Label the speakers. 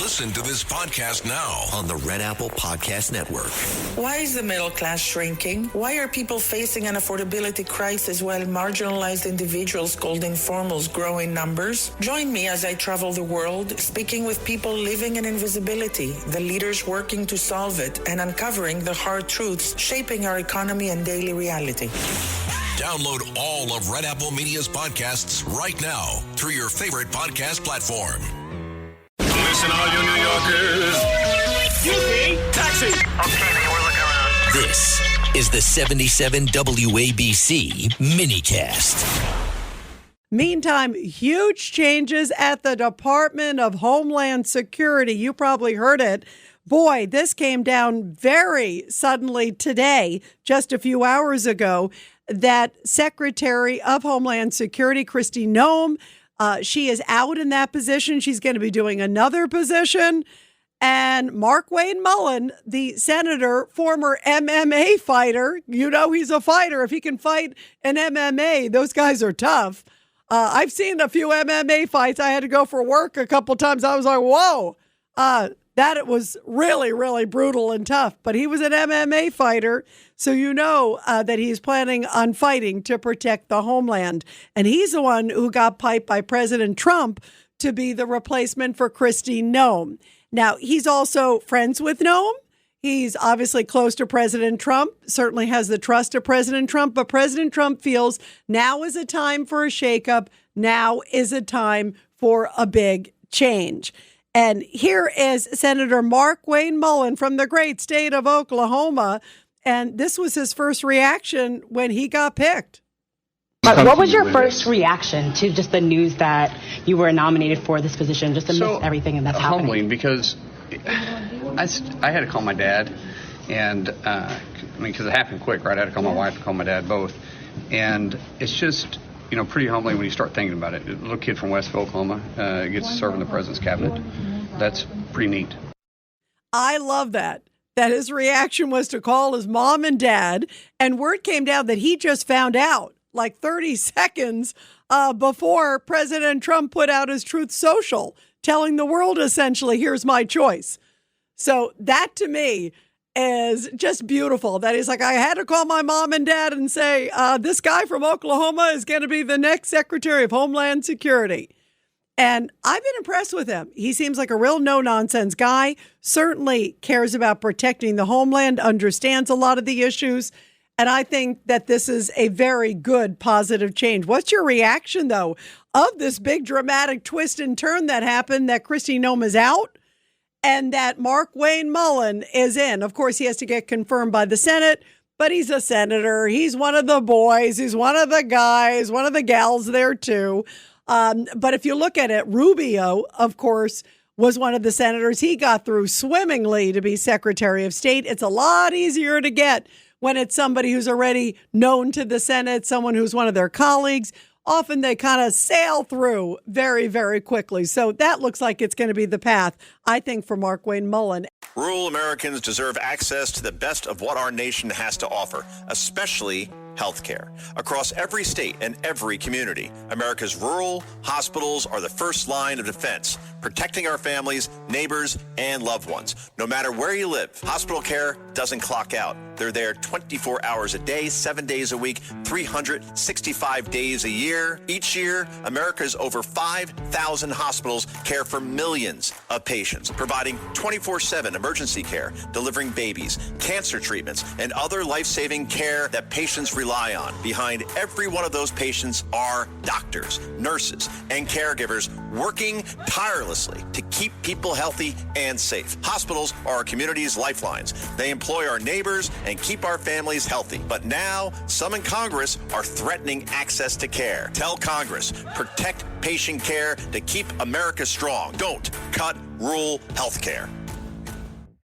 Speaker 1: Listen to this podcast now on the Red Apple Podcast Network.
Speaker 2: Why is the middle class shrinking? Why are people facing an affordability crisis while marginalized individuals called informals grow in numbers? Join me as I travel the world, speaking with people living in invisibility, the leaders working to solve it, and uncovering the hard truths shaping our economy and daily reality.
Speaker 1: Download all of Red Apple Media's podcasts right now through your favorite podcast platform.
Speaker 3: Listen, all you New Yorkers. Excuse me, taxi.
Speaker 4: Okay, we're looking around.
Speaker 1: This is the 77 WABC minicast.
Speaker 5: Meantime, huge changes at the Department of Homeland Security. You probably heard it. Boy, this came down very suddenly today, just a few hours ago, that Secretary of Homeland Security, Kristi Noem, she is out in that position. She's going to be doing another position. And Mark Wayne Mullen, the senator, former MMA fighter, you know he's a fighter. If he can fight in MMA, those guys are tough. I've seen a few MMA fights. I had to go for work a couple times. I was like, whoa, that it was really, really brutal and tough. But he was an MMA fighter, so you know that he's planning on fighting to protect the homeland. And he's the one who got piped by President Trump to be the replacement for Kristi Noem. Now, he's also friends with Noem. He's obviously close to President Trump, certainly has the trust of President Trump, but President Trump feels now is a time for a shakeup. Now is a time for a big change. And here is Senator Mark Wayne Mullen from the great state of Oklahoma. And this was his first reaction when he got picked.
Speaker 6: What was your first reaction to just the news that you were nominated for this position, just amidst everything that's happening?
Speaker 7: Humbling, because I had to call my dad, and because it happened quick, right? I had to call my wife and call my dad both. And it's just, pretty humbling when you start thinking about it. A little kid from Westville, Oklahoma, gets to serve in the president's cabinet. That's pretty neat.
Speaker 5: I love that his reaction was to call his mom and dad, and word came down that he just found out like 30 seconds before President Trump put out his Truth Social, telling the world essentially, here's my choice. So that to me is just beautiful. That is like, I had to call my mom and dad and say, this guy from Oklahoma is going to be the next Secretary of Homeland Security. And I've been impressed with him. He seems like a real no-nonsense guy, certainly cares about protecting the homeland, understands a lot of the issues. And I think that this is a very good, positive change. What's your reaction, though, of this big dramatic twist and turn that happened, that Kristi Noem is out and that Mark Wayne Mullen is in? Of course, he has to get confirmed by the Senate, but he's a senator. He's one of the boys. He's one of the guys, one of the gals there, too. But if you look at it, Rubio, of course, was one of the senators. He got through swimmingly to be Secretary of State. It's a lot easier to get when it's somebody who's already known to the Senate, someone who's one of their colleagues. Often they kind of sail through very, very quickly. So that looks like it's going to be the path, I think, for Mark Wayne Mullen.
Speaker 8: Rural Americans deserve access to the best of what our nation has to offer, especially healthcare. Across every state and every community, America's rural hospitals are the first line of defense, protecting our families, neighbors, and loved ones. No matter where you live, hospital care doesn't clock out. They're there 24 hours a day, 7 days a week, 365 days a year. Each year, America's over 5,000 hospitals care for millions of patients, providing 24/7 emergency care, delivering babies, cancer treatments, and other life-saving care that patients rely on. Behind every one of those patients are doctors, nurses, and caregivers working tirelessly to keep people healthy and safe. Hospitals are our community's lifelines. They employ our neighbors and keep our families healthy. But now, some in Congress are threatening access to care. Tell Congress, protect patient care to keep America strong. Don't cut rural health care.